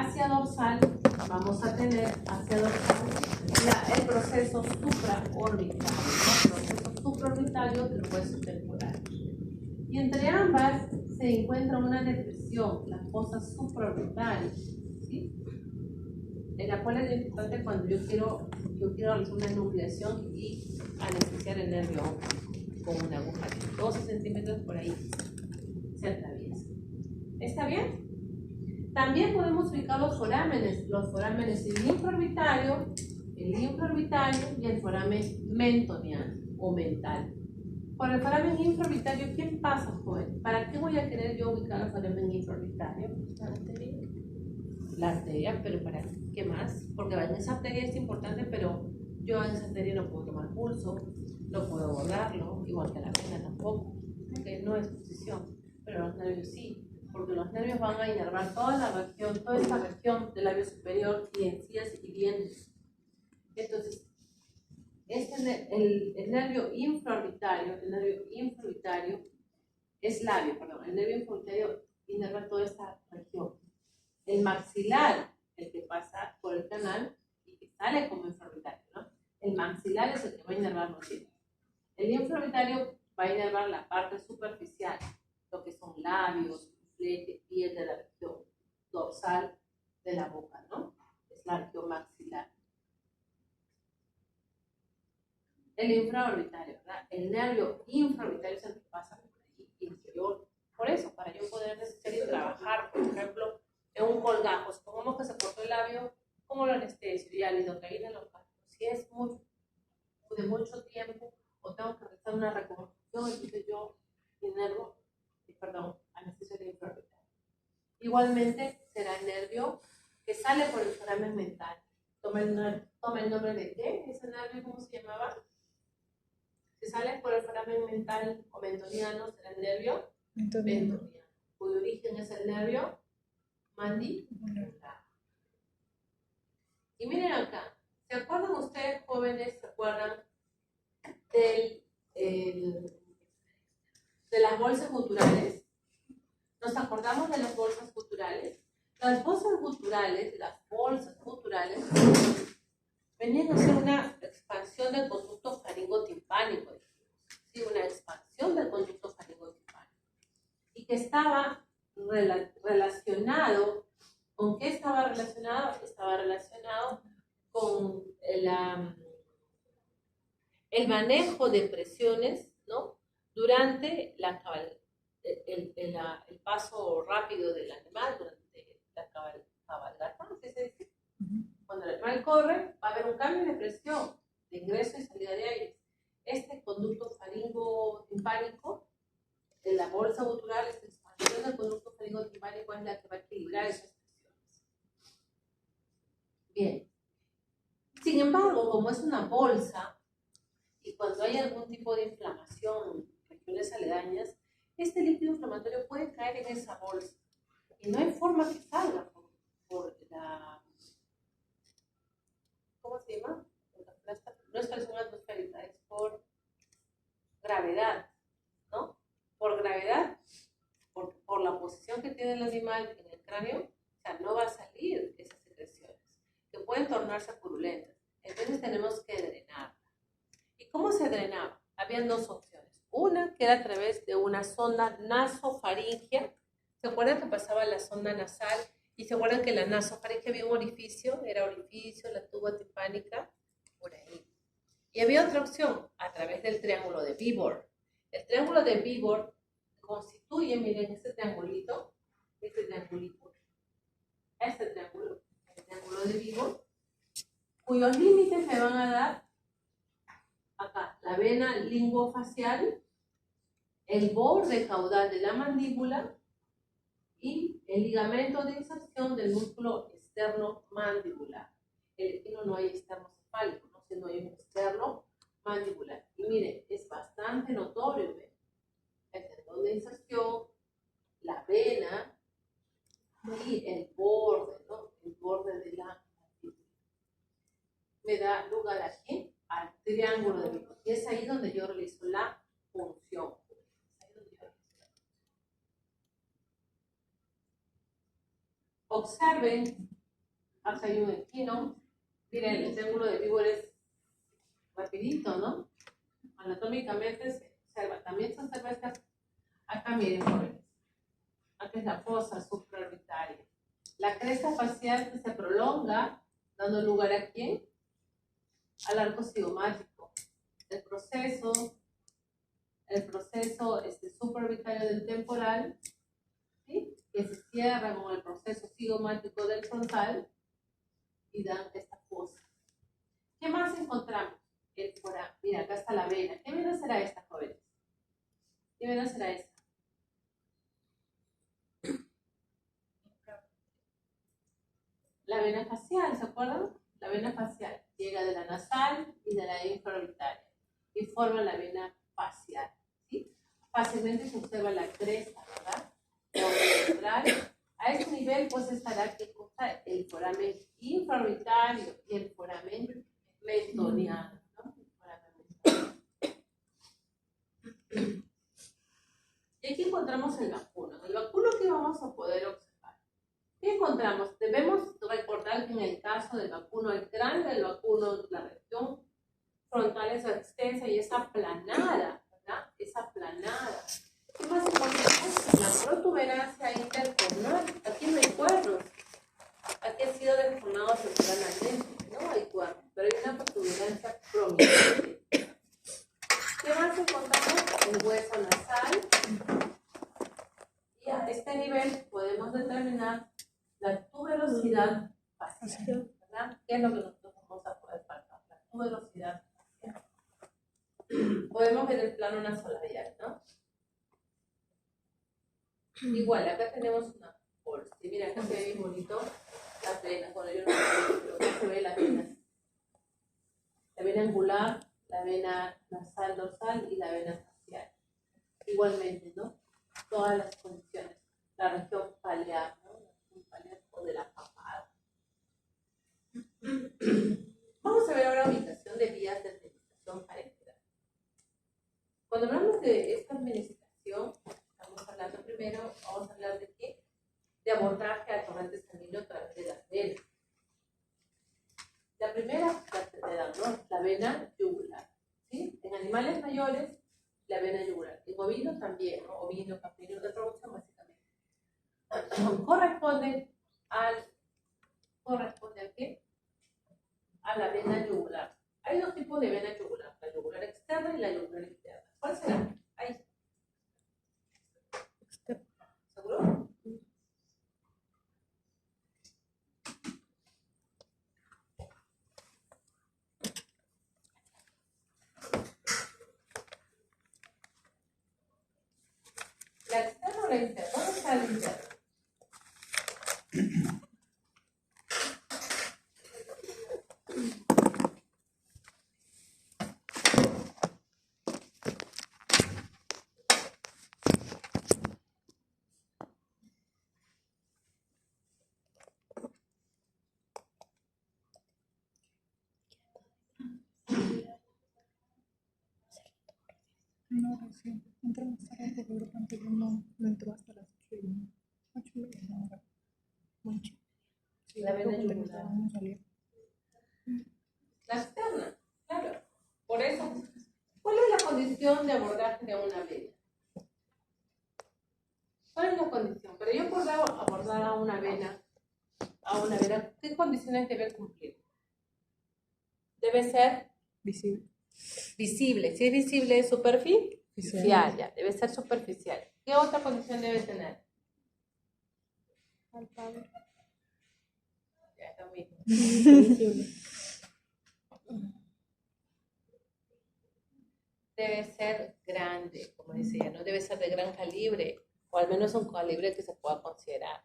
hacia dorsal, vamos a tener hacia dorsal el proceso supraorbitario, ¿no? El proceso supraorbitario del hueso temporal. Y entre ambas se encuentra una depresión, la fosa supraorbitaria, ¿sí? En la cual es importante cuando yo quiero realizar una enucleación y anestesiar el nervio óptico con una aguja de 12 centímetros por ahí se atraviesa. ¿Está bien? También podemos ubicar los forámenes el infraorbitario y el foramen mentoniano o mental. Por el foramen infraorbitario, ¿qué pasa, joven? ¿Para qué voy a querer yo ubicar el foramen infraorbitario? La arteria, pero ¿para qué más? Porque en esa arteria es importante, pero yo en esa arteria no puedo tomar pulso, no puedo bordarlo, igual que la vena tampoco, porque no es posición, pero los nervios sí, porque los nervios van a inervar toda esta región del labio superior y encías y dientes. Entonces, el nervio infraorbitario es labio, perdón, el nervio infraorbitario inerva toda esta región. El maxilar, el que pasa por el canal y que sale como infraorbitario, ¿no? El maxilar es el que va a inervar los dientes. El infraorbitario va a inervar la parte superficial, lo que son labios, flete, piel de la región dorsal de la boca, ¿no? Es la región maxilar. El infraorbitario, ¿verdad? El nervio infraorbitario es el que pasa por ahí, inferior. Por eso, para yo poder necesitar y trabajar, por ejemplo, en un colgajo, supongamos que se cortó el labio, ¿cómo lo anestesio? Y la lidocaína lo cambio. Si es de mucho tiempo o tengo que realizar una reconstrucción, entonces yo anestesio el infraorbitario. Igualmente será el nervio que sale por el foramen mental. Toma el nombre de qué, ese nervio, ¿cómo se llamaba? Si sale por el foramen mental o mentoniano, será el nervio mentoniano, cuyo origen es el nervio mandibular. Y miren acá, ¿se acuerdan ustedes, jóvenes, de las bolsas guturales? ¿Nos acordamos de las bolsas guturales? Las bolsas guturales venían a ser una expansión del conducto faringotimpánico, sí, una expansión del conducto faringotimpánico, y que estaba relacionado, ¿con qué estaba relacionado? Estaba relacionado con el manejo de presiones, ¿no? Durante el paso rápido del animal, durante la cabalgata, ¿no sé si se dice? Cuando el animal corre, va a haber un cambio de presión, de ingreso y salida de aire. Este conducto faringotimpánico, en la bolsa gutural, esta expansión del conducto faringotimpánico es la que va a equilibrar esas presiones. Bien. Sin embargo, como es una bolsa, y cuando hay algún tipo de inflamación en regiones aledañas, este líquido inflamatorio puede caer en esa bolsa. Y no hay forma que salga por la... ¿Cómo se llama? No es presión atmosférica, es por gravedad, ¿no? Por gravedad, por la posición que tiene el animal en el cráneo, o sea, no va a salir esas secreciones, que pueden tornarse purulentas. Entonces tenemos que drenarla. ¿Y cómo se drenaba? Habían dos opciones. Una que era a través de una sonda nasofaringea. ¿Se acuerdan que pasaba la sonda nasal? Y se acuerdan que la nasofaringea había un orificio, la tuba timpánica, por ahí. Y había otra opción, a través del triángulo de Vibor. El triángulo de Vibor constituye, miren, este triangulito, el triángulo de Vibor, cuyos límites me van a dar acá, la vena linguofacial, el borde caudal de la mandíbula y el ligamento de inserción del músculo externo mandibular. El equino no hay externo cefálico, ¿no? Sino hay un externo mandibular. Y miren, es bastante notorio, ¿ven? El tendón de inserción, la vena y el borde, ¿no? El borde de la mandíbula. Me da lugar aquí al triángulo de Vibor. Y es ahí donde yo realizo la punción. Observen Acá hay un equino. Miren, el triángulo de Víbor es rapidito, ¿no? Anatómicamente se observa. También se observa esta. Acá miren, jóvenes. Acá es la fosa supraorbitaria. La cresta facial que se prolonga, dando lugar a ¿quién? Al arco cigomático. El proceso supraorbitario del temporal, ¿sí? Que se cierra con el proceso cigomático del frontal y dan esta fosa. ¿Qué más encontramos? El foramen. Mira, acá está la vena. ¿Qué vena será esta, jóvenes? ¿Qué vena será esta? La vena facial, ¿se acuerdan? La vena facial llega de la nasal y de la infraorbitaria y forma la vena facial, ¿sí? Fácilmente se observa la cresta, ¿verdad? Central. A ese nivel pues estará que cosa el foramen infraorbitario y el foramen mentoniano, ¿no? El foramen mentoniano. Y aquí encontramos el vacuno. En el vacuno, ¿qué vamos a poder observar? ¿Qué encontramos? Debemos recordar que en el caso del vacuno, el grande del vacuno, la región frontal es extensa y es aplanada, ¿verdad? Es aplanada. ¿Qué más encontramos? La protuberancia intercornal. Aquí no hay cuernos. Aquí ha sido deformado tempranamente. No hay cuernos, pero hay una protuberancia prominente. ¿Qué más encontramos? El hueso nasal. Y a este nivel podemos determinar la tuberosidad facial, ¿verdad? ¿Qué es lo que nosotros vamos a poder palpar? La tuberosidad facial. Podemos ver el plano nasolabial, ¿no? Igual, acá tenemos una bolsa. Y mira, acá se ve bien bonito las venas. Bueno, yo no sé, pero acá se ve las venas. La vena angular, la vena nasal dorsal y la vena facial. Igualmente, ¿no? Todas las condiciones. La región palear, ¿no? La región palear o de la papada. Vamos a ver ahora ubicación de vías de administración parenteral. Cuando hablamos de esta administración, estamos hablando primero, vamos a hablar de qué? De abordaje al torrente sanguíneo a través de las venas. La primera, la vena yugular, ¿sí? En animales mayores, la vena yugular. En ovinos también, ¿no? Ovino, caprino, de producción básicamente. Corresponde a qué? A la vena yugular. Hay dos tipos de vena yugular, la yugular externa y la yugular interna. ¿Cuál será? Ahí. ¿Seguro? ¿La externa o la interna? ¿Dónde está la interna? No, recién. Entró más tarde porque el grupo anterior no entró hasta las 8:30, no era mucho. Sí, La vena yugular. La externa, claro. Por eso, ¿cuál es la condición de abordaje de una vena? ¿Cuál es la condición? Pero yo por abordar a una vena, ¿qué condiciones debe cumplir? Debe ser visible. Visible. Si es visible, es superficial, ya. Debe ser superficial. ¿Qué otra condición debe tener? Palpable. Ya está muy bien. Visible. Debe ser grande, como decía, no debe ser de gran calibre, o al menos un calibre que se pueda considerar.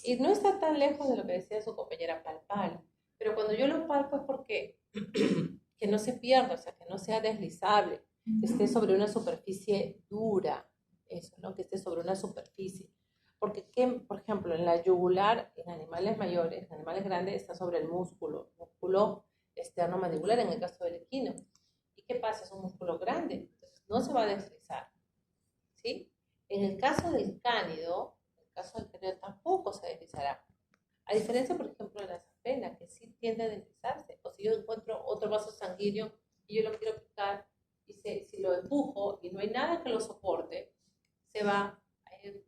Y no está tan lejos de lo que decía su compañera palpable, pero cuando yo lo palpo es porque que no se pierda, o sea, que no sea deslizable, que esté sobre una superficie dura, eso, ¿no? Que esté sobre una superficie. Porque, por ejemplo, en la yugular, en animales mayores, en animales grandes, está sobre el músculo externo-mandibular, en el caso del equino. ¿Y qué pasa? Es un músculo grande, entonces no se va a deslizar, ¿sí? En el caso del cánido tampoco se deslizará. A diferencia, por ejemplo, de las vena, que sí tiende a deslizarse. O si yo encuentro otro vaso sanguíneo y yo lo quiero picar, y si lo empujo y no hay nada que lo soporte, se va a ir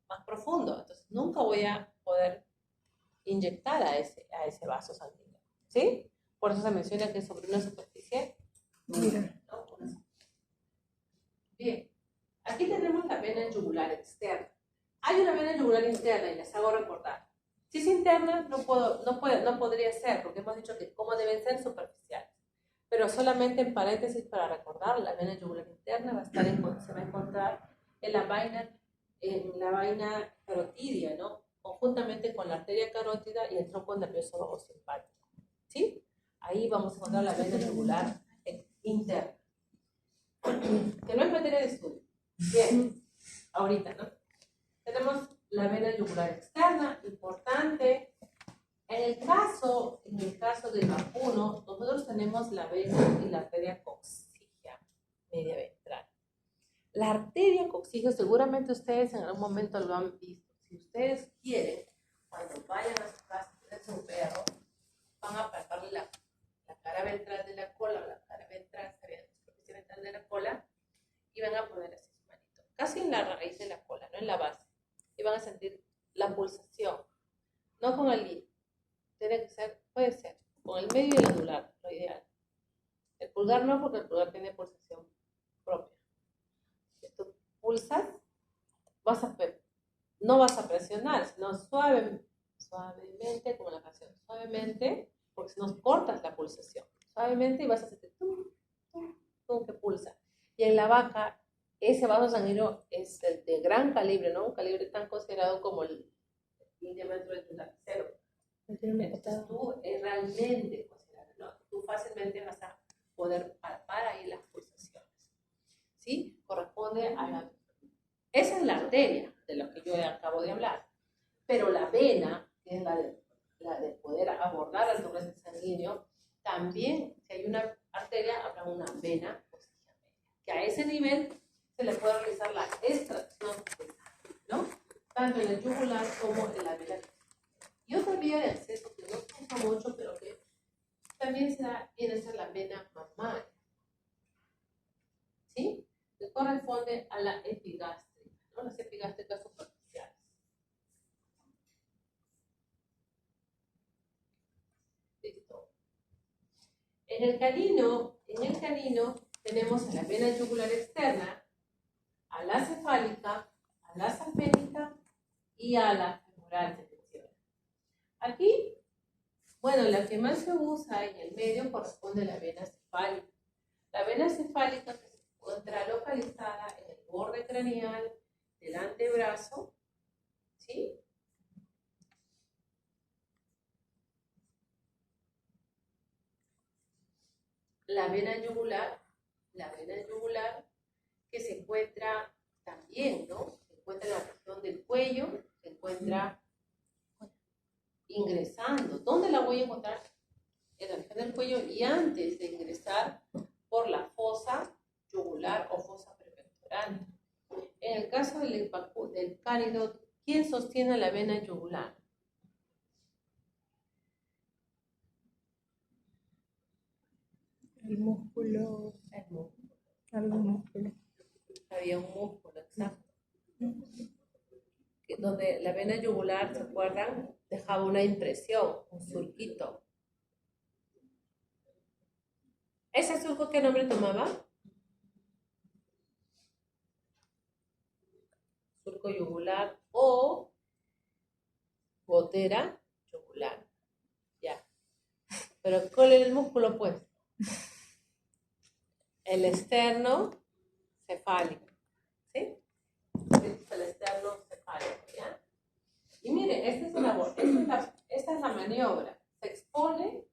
más profundo. Entonces nunca voy a poder inyectar a ese vaso sanguíneo. ¿Sí? Por eso se menciona que es sobre una superficie. Mira. ¿No? Bien. Aquí tenemos la vena yugular externa. Hay una vena yugular interna y les hago recordar. Si es interna, no podría ser, porque hemos dicho que como deben ser superficiales. Pero solamente en paréntesis para recordar, la vena yugular interna se va a encontrar en la vaina carotidia, ¿no? Conjuntamente con la arteria carótida y el tronco nervioso vago simpático. ¿Sí? Ahí vamos a encontrar la vena yugular interna. Que no es materia de estudio. Bien, ahorita, ¿no? Tenemos la vena yugular externa, importante. En el caso del vacuno, nosotros tenemos la vena y la arteria coxígea media ventral. La arteria coxígea, seguramente ustedes en algún momento lo han visto. Si ustedes quieren, cuando vayan a su casa y tienen su perro, van a palparle la cara ventral de la cola o la cara ventral, superficie ventral de la cola, y van a poner así su manito, casi en la raíz de la cola, no en la base. Y van a sentir la pulsación, no con el hilo. Tiene que ser, puede ser, con el medio y el anular, lo ideal. El pulgar no, porque el pulgar tiene pulsación propia. Si tú pulsas, no vas a presionar, sino suavemente, como la canción, suavemente, porque si no cortas la pulsación, suavemente y vas a sentir que pulsa. Y en la vaca, ese vaso sanguíneo es de gran calibre, ¿no? Un calibre tan considerado como el diámetro de tu lapicero. Entonces tú realmente, ¿no? Tú fácilmente vas a poder palpar ahí las pulsaciones. ¿Sí? Corresponde a la... Esa es la arteria de lo que yo acabo de hablar. Pero la vena, que es la de poder abordar al torrente sanguíneo, también, si hay una arteria, habrá una vena coxígea media, que a ese nivel se le puede realizar la extracción de sangre, ¿no? Tanto en el yugular como en la vena. Y otra vía de acceso que no se usa mucho, pero que también viene a ser la vena mamaria, ¿sí? Que corresponde a la epigástrica, ¿no? Las epigástricas superficiales. Listo. En el canino tenemos a la vena yugular externa, a la cefálica, a la safénica y a la femoral. Aquí, bueno, la que más se usa en el medio corresponde a la vena cefálica. La vena cefálica que se encuentra localizada en el borde craneal del antebrazo, ¿sí? La vena yugular que se encuentra también, ¿no? Se encuentra en la región del cuello, se encuentra ingresando. ¿Dónde la voy a encontrar? En la región del cuello y antes de ingresar por la fosa yugular o fosa prepectoral. En el caso del cánido, ¿quién sostiene la vena yugular? El músculo. Algún músculo. Había un músculo, exacto. Donde la vena yugular, ¿se acuerdan? Dejaba una impresión, un surquito. ¿Ese surco qué nombre tomaba? Surco yugular o gotera yugular. Ya. Pero ¿cuál es el músculo, pues? El externo cefálico. ¿Sí? Este es el externo cefálico, ¿ya? Y mire, esta es la maniobra. Se expone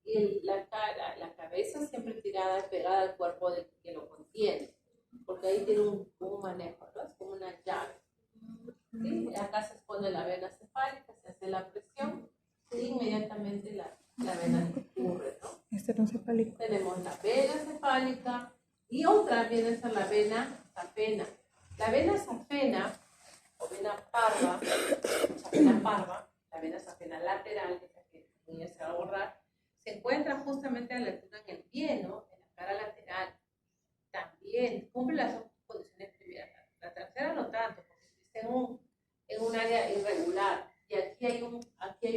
y la cabeza siempre tirada, pegada al cuerpo que lo contiene. Porque ahí tiene un manejo, ¿no? Es como una llave. ¿Sí? Acá se expone la vena cefálica, se hace la presión y inmediatamente la vena ocurre, ¿no? Esternocefálico. Tenemos la vena cefálica y otra viene a ser la vena safena. La vena safena o vena parva, la vena safena lateral, que es la que niña se va a abordar, se encuentra justamente a la altura en el pie, ¿no? En la cara lateral. También cumple las dos condiciones primeras. La tercera no tanto, porque está en un área irregular y aquí hay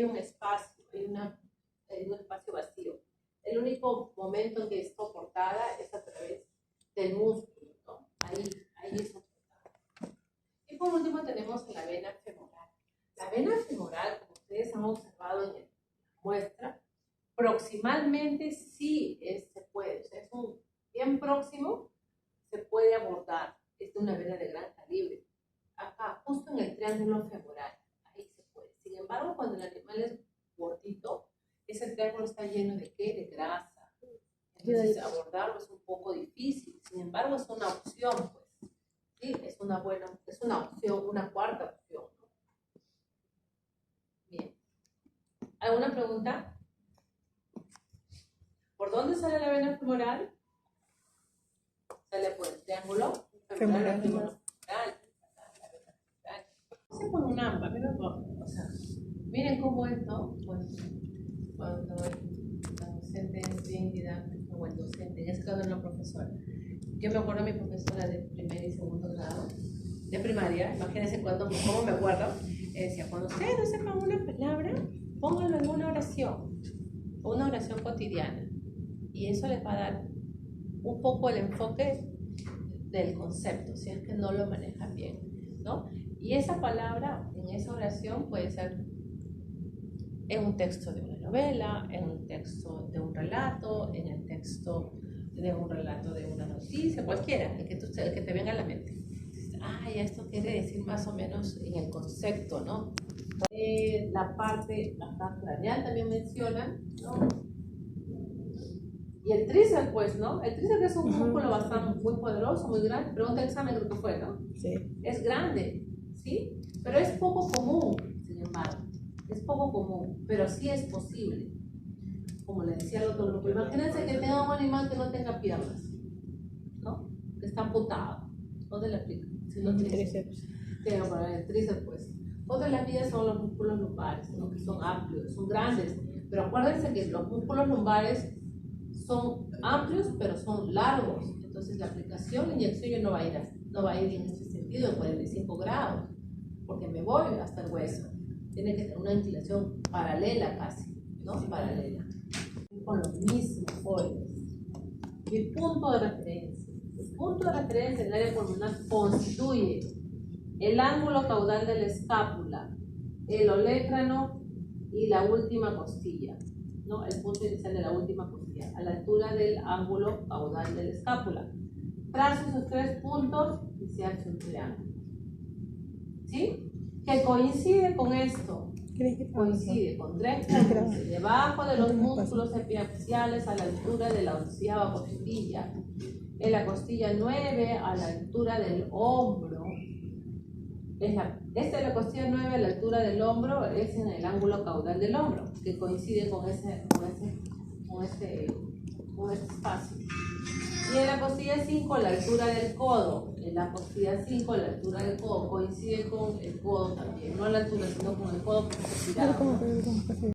un espacio, hay un espacio vacío. El único momento en que es soportada es a través del músculo, ¿no? Ahí es soportada. Y por último tenemos la vena femoral. La vena femoral, como ustedes han observado en la muestra, proximalmente sí se puede, o sea, es un bien próximo, se puede abordar. Es de una vena de gran calibre. Acá, justo en el triángulo femoral, ahí se puede. Sin embargo, cuando el animal es gordito, ese triángulo está lleno de ¿qué? De grasa. Entonces, abordarlo es un poco difícil. Sin embargo, es una opción, pues. Sí, es una opción, una cuarta opción, ¿no? Bien. ¿Alguna pregunta? ¿Por dónde sale la vena femoral? Sale por el triángulo femoral. Se pone un AMPA, o sea, miren cómo es, ¿no? Pues, cuando la docente es bien didáctica, o el docente, en este caso no profesora. Yo me acuerdo de mi profesora de primer y segundo grado, de primaria, imagínense cómo me acuerdo, decía, cuando ustedes no sepan una palabra, pónganlo en una oración cotidiana, y eso les va a dar un poco el enfoque del concepto, si es que no lo manejan bien, ¿no? Y esa palabra en esa oración puede ser en un texto de una novela, en un texto de un relato, en el texto de un relato de una noticia, cualquiera, el que te venga a la mente. Ya esto quiere decir más o menos en el concepto, ¿no? La parte craneal también mencionan, ¿no? Y el tríceps, pues, ¿no? El tríceps es un músculo bastante muy poderoso, muy grande. Pregunta el examen, creo que fue, ¿no? Sí. Es grande, ¿sí? Pero es poco común, sin embargo. Es poco común, pero sí es posible. Como le decía el otro grupo, imagínense que tenga un animal que no tenga piernas, ¿no? Que está amputado. ¿Dónde le aplica? Si no tiene tríceps. Para el tríceps, pues. Otra de las vías son los músculos lumbares, ¿no? Que son amplios, son grandes. Pero acuérdense que los músculos lumbares son amplios, pero son largos. Entonces la aplicación, la inyección ya no va a ir en ese sentido, en 45 grados, porque me voy hasta el hueso. Tiene que tener una inclinación paralela casi, ¿no? Paralela. Con lo mismo, jóvenes. Mi punto de referencia. El punto de referencia en el área pulmonar constituye el ángulo caudal de la escápula, el olecrano y la última costilla, ¿no? El punto inicial de la última costilla, a la altura del ángulo caudal de la escápula. Trazo esos tres puntos y se hace un triángulo. ¿Sí? Que coincide con esto. Coincide con tres puntos debajo de los músculos epiaxiales a la altura de la 11ª costilla, en la costilla 9 a la altura del hombro. Esta de la costilla 9 a la altura del hombro es en el ángulo caudal del hombro, que coincide con este espacio. Y en la costilla 5 a la altura del codo, en la costilla 5 a la altura del codo, coincide con el codo también, no a la altura, sino con el codo porque se tira, ¿no?